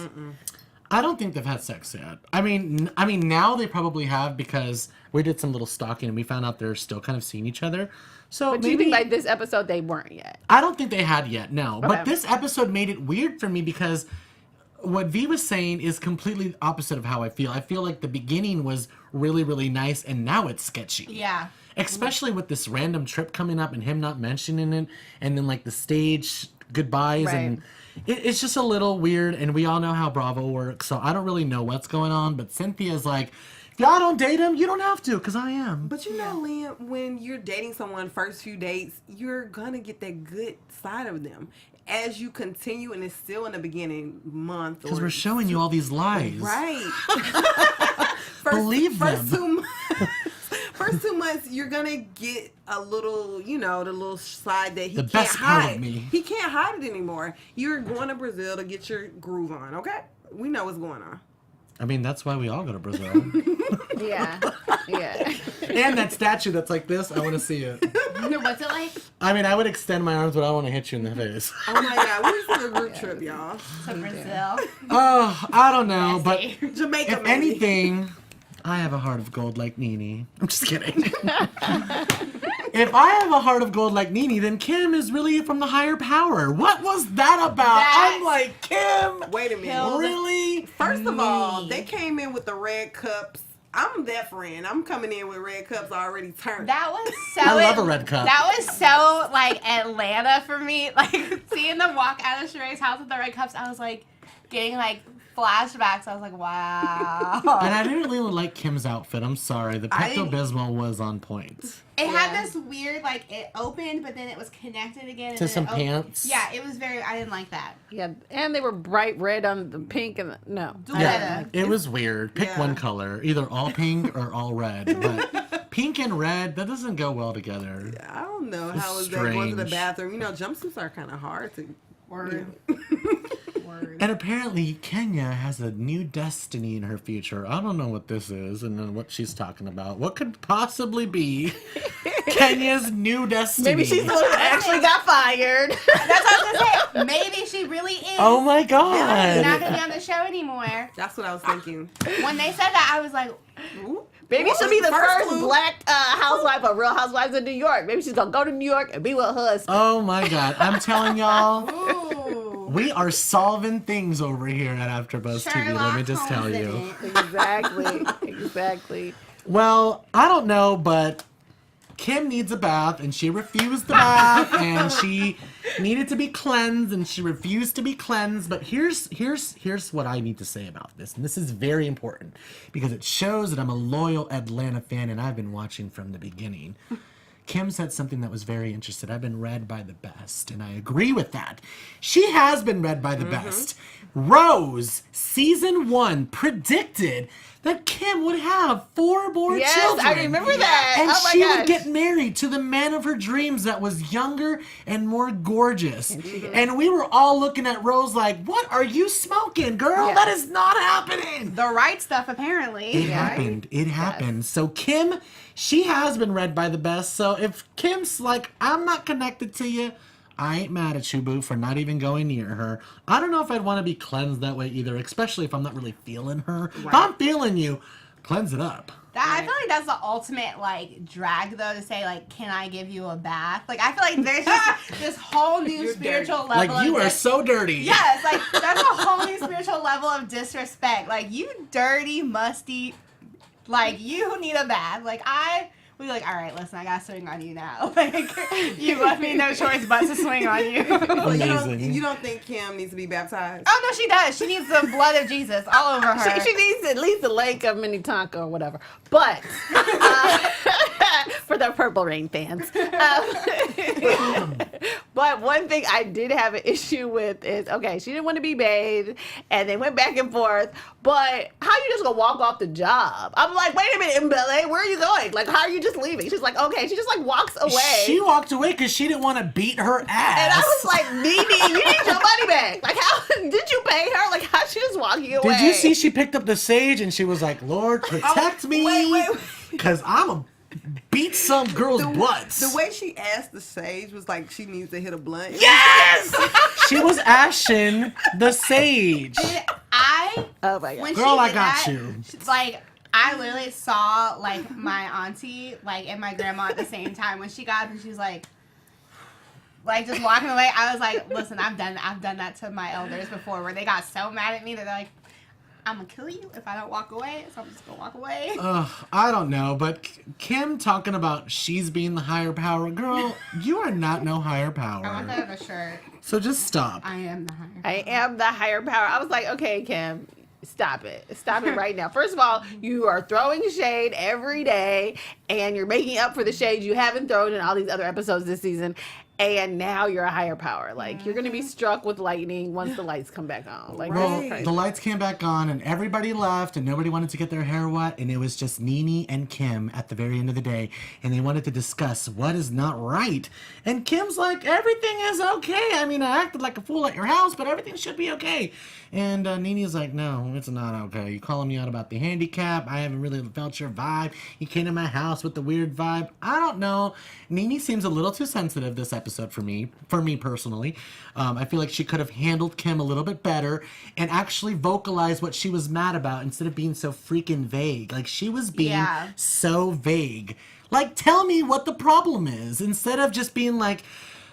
Speaker 1: I don't think they've had sex yet. I mean, now they probably have because we did some little stalking and we found out they're still kind of seeing each other. So
Speaker 5: But do you think like this episode they weren't yet?
Speaker 1: I don't think they had yet, no.
Speaker 5: Okay.
Speaker 1: But this episode made it weird for me because what V was saying is completely opposite of how I feel. I feel like the beginning was really, really nice and now it's sketchy.
Speaker 4: Yeah.
Speaker 1: Especially with this random trip coming up and him not mentioning it, and then like the stage goodbyes and it's just a little weird, and we all know how Bravo works, so I don't really know what's going on, but Cynthia's like, if y'all don't date him, you don't have to, because I am.
Speaker 6: But Liam, when you're dating someone first few dates, you're gonna get that good side of them. As you continue, and it's still in the beginning month.
Speaker 1: Because we're showing you all these lies.
Speaker 6: Right.
Speaker 1: Believe them.
Speaker 6: First 2 months, you're gonna get a little, the little side that he
Speaker 1: The
Speaker 6: can't
Speaker 1: best part
Speaker 6: hide.
Speaker 1: of me.
Speaker 6: He can't hide it anymore. You're going to Brazil to get your groove on, okay? We know what's going on.
Speaker 1: I mean, that's why we all go to Brazil.
Speaker 5: Yeah.
Speaker 1: And that statue that's like this, I want to see it.
Speaker 4: What's it like?
Speaker 1: I mean, I would extend my arms, but I don't want to hit you in the face.
Speaker 6: Oh my God, where's the group trip, y'all?
Speaker 4: To Brazil.
Speaker 1: Oh, I don't know, but
Speaker 6: Jamaica,
Speaker 1: if
Speaker 6: maybe.
Speaker 1: anything, I have a heart of gold like Nene. I'm just kidding. If I have a heart of gold like Nene, then Kim is really from the higher power. What was that about? I'm like, Kim,
Speaker 6: Wait a minute.
Speaker 1: really?
Speaker 6: First of all, they came in with the red cups. I'm that friend. I'm coming in with red cups already turned.
Speaker 4: That was so.
Speaker 1: I love a red cup.
Speaker 4: That was so like Atlanta for me. Like seeing them walk out of Sheree's house with the red cups, I was like getting like flashbacks. I was like, wow.
Speaker 1: And I didn't really like Kim's outfit. I'm sorry. The Pepto-Bismol was on point.
Speaker 4: It had this weird, like, it opened, but then it was connected again. And
Speaker 1: To
Speaker 4: then
Speaker 1: some
Speaker 4: it opened.
Speaker 1: pants.
Speaker 4: Yeah, it was very, I didn't like that.
Speaker 5: Yeah, and they were bright red on the pink and no.
Speaker 1: Yeah,
Speaker 4: Duletta.
Speaker 1: it was weird. Pick
Speaker 6: Yeah.
Speaker 1: one color, either all pink or all red. But pink and red, that doesn't go well together.
Speaker 6: I don't know how is that
Speaker 1: Strange.
Speaker 6: going to the bathroom. You know, jumpsuits are kind of hard to.
Speaker 4: Word. Word.
Speaker 1: And apparently Kenya has a new destiny in her future. I don't know what this is and then what she's talking about. What could possibly be Kenya's new destiny?
Speaker 5: Maybe she's the one who actually got fired.
Speaker 4: That's what I was going to say. Maybe she really is.
Speaker 1: Oh my
Speaker 4: She's not
Speaker 1: god.
Speaker 4: going to be on the show anymore.
Speaker 6: That's what I was thinking.
Speaker 4: When they said that, I was like,
Speaker 6: Ooh.
Speaker 5: Maybe
Speaker 6: What
Speaker 5: she'll
Speaker 6: was
Speaker 5: be the first
Speaker 6: clue?
Speaker 5: black housewife of Real Housewives of New York. Maybe she's gonna go to New York and be with her husband.
Speaker 1: Oh my god. I'm telling y'all,
Speaker 4: ooh.
Speaker 1: we are solving things over here at AfterBuzz TV. Let me just tell
Speaker 4: Holmes in
Speaker 1: you.
Speaker 4: it.
Speaker 5: Exactly.
Speaker 1: Well, I don't know, but Kim needs a bath, and she refused the bath, and she needed to be cleansed, and she refused to be cleansed. But here's what I need to say about this, and this is very important because it shows that I'm a loyal Atlanta fan, and I've been watching from the beginning. Kim said something that was very interesting. I've been read by the best, and I agree with that. She has been read by the best. Rose, season 1, predicted that Kim would have 4 more
Speaker 5: Yes,
Speaker 1: children.
Speaker 5: I remember that.
Speaker 1: And
Speaker 5: Oh my
Speaker 1: she
Speaker 5: gosh.
Speaker 1: would get married to the man of her dreams that was younger and more gorgeous. And we were all looking at Rose like, what are you smoking, girl?
Speaker 5: Yeah.
Speaker 1: That is not happening.
Speaker 4: The right stuff, apparently.
Speaker 1: It happened. It happened. So Kim, she has been read by the best. So if Kim's like, I'm not connected to you, I ain't mad at you, boo, for not even going near her. I don't know if I'd want to be cleansed that way either, especially if I'm not really feeling her. If I'm feeling you, cleanse it up.
Speaker 4: I feel like that's the ultimate, like, drag, though, to say, like, can I give you a bath? Like, I feel like there's just this whole new
Speaker 6: You're
Speaker 4: spiritual
Speaker 6: dirty.
Speaker 4: level
Speaker 1: Like, you
Speaker 4: of
Speaker 1: are so dirty.
Speaker 4: Yes, like, that's a whole new spiritual level of disrespect. Like, you dirty, musty, like, you need a bath. Like, we were like, all right, listen, I gotta swing on you now. Like, you left me no choice but to swing on you.
Speaker 6: So
Speaker 1: Amazing.
Speaker 6: you don't think Kim needs to be baptized?
Speaker 4: Oh, no, she does. She needs the blood of Jesus all over her.
Speaker 5: She needs at least the lake of Minnetonka or whatever. But for the Purple Rain fans. But one thing I did have an issue with is, okay, she didn't want to be bathed, and they went back and forth. But how you just gonna walk off the job? I'm like, wait a minute, Mbele, where are you going? Like, how are you just leaving? She's like, okay. She just like walks away.
Speaker 1: She walked away because she didn't want to beat her ass.
Speaker 5: And I was like, Nene, you need your money back. Like, how did you pay her? Like, how's she just walking away?
Speaker 1: Did you see she picked up the sage and she was like, Lord, protect me.
Speaker 6: wait.
Speaker 1: Because I'm a beat some girls' butts.
Speaker 6: The way she asked the sage was like she needs to hit a blunt.
Speaker 1: Yes! She was ashing the sage.
Speaker 5: Oh my God.
Speaker 4: When
Speaker 1: Girl,
Speaker 4: she
Speaker 1: I
Speaker 4: did
Speaker 1: got
Speaker 4: that,
Speaker 1: you.
Speaker 4: Like, I literally saw, like, my auntie, like, and my grandma at the same time. When she got up and she was like, just walking away, I was like, listen, I've done that to my elders before where they got so mad at me that they're like, I'm gonna kill you if I don't walk away, so I'm just gonna walk away.
Speaker 1: I don't know, but Kim talking about she's being the higher power. Girl, you are not no higher
Speaker 4: I want
Speaker 1: power.
Speaker 4: that on a shirt.
Speaker 1: So just stop.
Speaker 4: I am the higher.
Speaker 5: I am the higher power. I was like, okay, Kim, stop it. Stop it right now. First of all, you are throwing shade every day, and you're making up for the shade you haven't thrown in all these other episodes this season. And now you're a higher power. Like, you're going to be struck with lightning once the lights come back on. Like,
Speaker 1: Well,
Speaker 5: that's crazy.
Speaker 1: the lights came back on and everybody left and nobody wanted to get their hair wet and it was just Nene and Kim at the very end of the day and they wanted to discuss what is not right. And Kim's like, everything is okay. I mean, I acted like a fool at your house, but everything should be okay. And Nene's like, no, it's not okay. You calling me out about the handicap. I haven't really felt your vibe. You came to my house with the weird vibe. I don't know. Nene seems a little too sensitive this episode. episode for me personally. I feel like she could have handled Kim a little bit better and actually vocalized what she was mad about instead of being so freaking vague. Like, she was being so vague. Like, tell me what the problem is instead of just being like,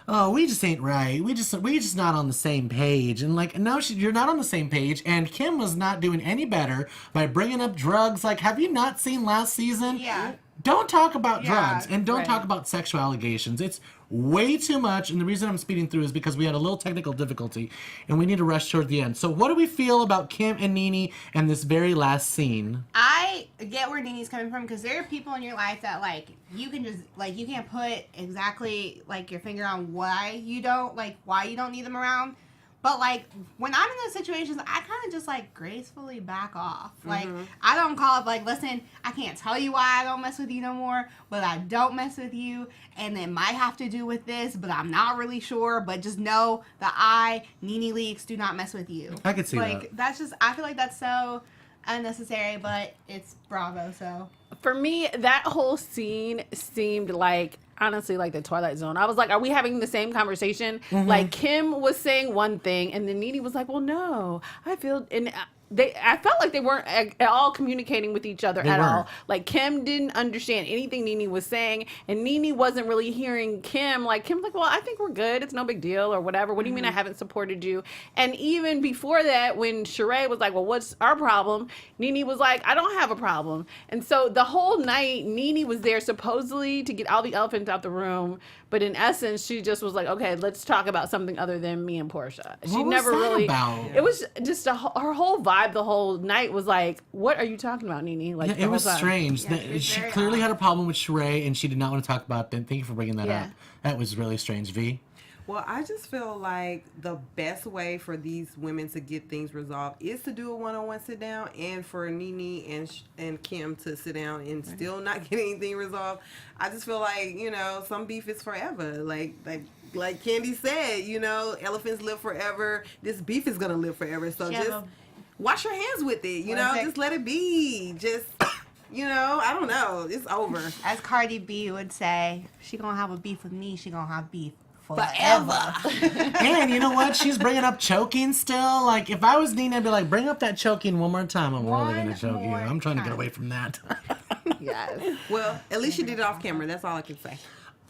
Speaker 1: oh, we just ain't right. We just not on the same page. And like, no, you're not on the same page. And Kim was not doing any better by bringing up drugs. Like, have you not seen last season?
Speaker 4: Yeah.
Speaker 1: Don't talk about drugs and don't talk about sexual allegations. It's way too much. And the reason I'm speeding through is because we had a little technical difficulty and we need to rush toward the end. So what do we feel about Kim and Nene and this very last scene?
Speaker 4: I get where Nene's coming from because there are people in your life that like you can just like you can't put exactly like your finger on why you don't need them around. But like when I'm in those situations, I kind of just like gracefully back off. Like I don't call up like, listen, I can't tell you why I don't mess with you no more, but I don't mess with you, and it might have to do with this, but I'm not really sure. But just know that Nene Leakes, do not mess with you.
Speaker 1: I could see that.
Speaker 4: Like that's just I feel like that's so unnecessary, but it's Bravo, so.
Speaker 5: For me, that whole scene seemed like, honestly, like the Twilight Zone. I was like, are we having the same conversation? Like, Kim was saying one thing, and then Nene was like, well, no, I feel... And I felt like they weren't at all communicating with each other at all. Like, Kim didn't understand anything Nene was saying, and Nene wasn't really hearing Kim. Like, Kim's like, well, I think we're good. It's no big deal or whatever. What do you mean I haven't supported you? And even before that, when Sheree was like, well, what's our problem? Nene was like, I don't have a problem. And so the whole night, Nene was there supposedly to get all the elephants out the room. But in essence, she just was like, okay, let's talk about something other than me and Portia. She
Speaker 1: What
Speaker 5: never
Speaker 1: was that
Speaker 5: really.
Speaker 1: about?
Speaker 5: It was just her whole vibe the whole night was like, what are you talking about, Nene? Like,
Speaker 1: Yeah, it was strange.
Speaker 4: Yeah,
Speaker 1: She
Speaker 4: very
Speaker 1: clearly
Speaker 4: odd.
Speaker 1: had a problem with Sheree, and she did not want to talk about it. Thank you for bringing that
Speaker 4: Yeah.
Speaker 1: up. That was really strange, V.
Speaker 6: Well, I just feel like the best way for these women to get things resolved is to do a one-on-one sit down, and for Nene and Kim to sit down and still not get anything resolved. I just feel like, you know, some beef is forever. Like Candy said, you know, elephants live forever. This beef is gonna live forever. So
Speaker 4: Yeah,
Speaker 6: just
Speaker 4: but-
Speaker 6: wash your hands with it. You know,
Speaker 4: Well,
Speaker 6: just let it be. Just. You know, I don't know. It's over.
Speaker 4: As Cardi B would say, she gonna have a beef with me, she gonna have beef
Speaker 6: Forever.
Speaker 1: And you know what? She's bringing up choking still. Like, if I was Nene, I'd be like, bring up that choking one more time. I'm really going to choke you.
Speaker 4: more
Speaker 1: I'm trying to get
Speaker 4: time.
Speaker 1: away from that.
Speaker 5: yes.
Speaker 6: Well, at least you did it off camera. That's all I can say.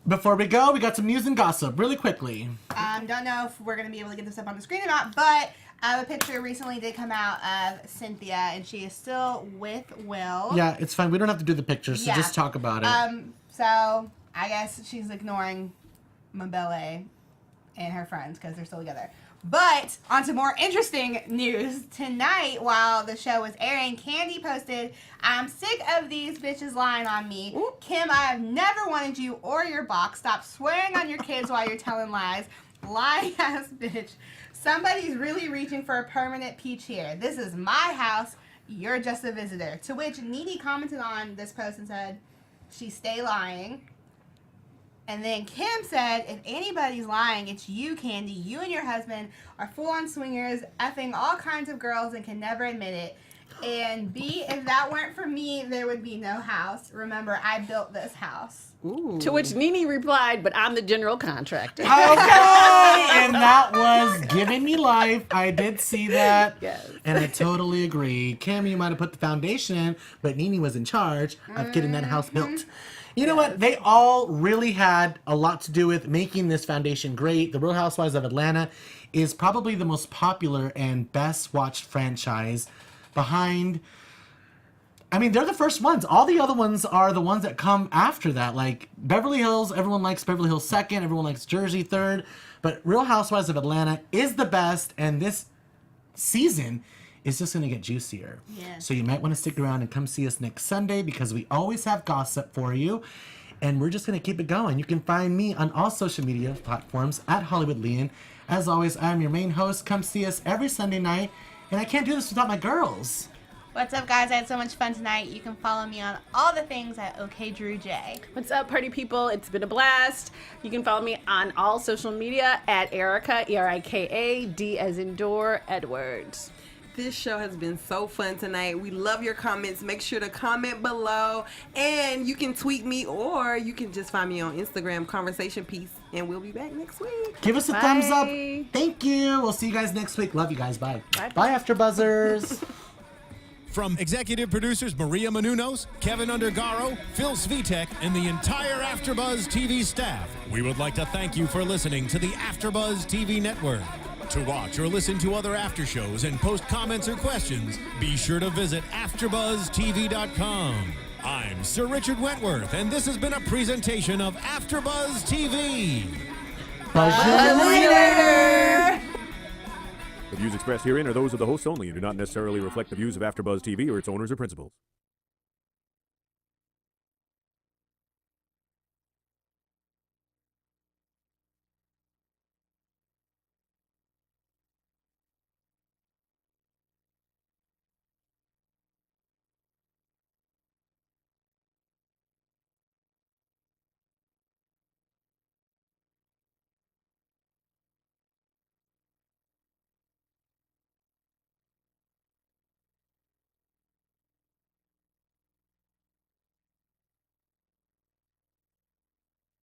Speaker 1: Before we go, we got some news and gossip really quickly.
Speaker 4: Don't know if we're gonna be able to get this up on the screen or not, but a picture recently did come out of Cynthia, and she is still with Will.
Speaker 1: Yeah, it's fine. We don't have to do the picture, so
Speaker 4: Yeah.
Speaker 1: just talk about it.
Speaker 4: So I guess she's ignoring Mabele and her friends because they're still together. But on to more interesting news. Tonight, while the show was airing, Candy posted, I'm sick of these bitches lying on me. Kim, I have never wanted you or your box. Stop swearing on your kids while you're telling lies. Lying ass bitch. Somebody's really reaching for a permanent peach here. This is my house. You're just a visitor. To which Nene commented on this post and said, she stay lying. And then Kim said, if anybody's lying, it's you, Candy. You and your husband are full-on swingers, effing all kinds of girls and can never admit it. And B, if that weren't for me, there would be no house. Remember, I built this house.
Speaker 6: Ooh.
Speaker 5: To which Nene replied, but I'm the general contractor.
Speaker 1: Okay, and that was giving me life. I did see that,
Speaker 5: Yes.
Speaker 1: and I totally agree. Kim, you might have put the foundation in, but Nene was in charge of getting that house built. You know what? They all really had a lot to do with making this foundation great. The Real Housewives of Atlanta is probably the most popular and best watched franchise behind... I mean, they're the first ones. All the other ones are the ones that come after that. Like Beverly Hills, everyone likes Beverly Hills second. Everyone likes Jersey third. But Real Housewives of Atlanta is the best. And this season is just going to get juicier.
Speaker 4: Yeah.
Speaker 1: So you might want to stick around and come see us next Sunday because we always have gossip for you. And we're just going to keep it going. You can find me on all social media platforms at Hollywood Lian. As always, I'm your main host. Come see us every Sunday night. And I can't do this without my girls.
Speaker 4: What's up, guys? I had so much fun tonight. You can follow me on all the things at OKDrewJ.
Speaker 5: What's up, party people? It's been a blast. You can follow me on all social media at Erika, Erika, D as in door, Edwards.
Speaker 6: This show has been so fun tonight. We love your comments. Make sure to comment below. And you can tweet me or you can just find me on Instagram, Conversation Piece. And we'll be back next week.
Speaker 1: Give us a
Speaker 5: Bye.
Speaker 1: thumbs up. Thank you. We'll see you guys next week. Love you guys. Bye.
Speaker 5: Bye.
Speaker 1: Bye, AfterBuzzers.
Speaker 2: From executive producers Maria Menounos, Kevin Undergaro, Phil Svitek, and the entire AfterBuzz TV staff, we would like to thank you for listening to the AfterBuzz TV network. To watch or listen to other after shows and post comments or questions, be sure to visit AfterBuzzTV.com. I'm Sir Richard Wentworth, and this has been a presentation of AfterBuzz TV.
Speaker 1: Buzz you later.
Speaker 7: The views expressed herein are those of the hosts only and do not necessarily reflect the views of AfterBuzz TV or its owners or principals.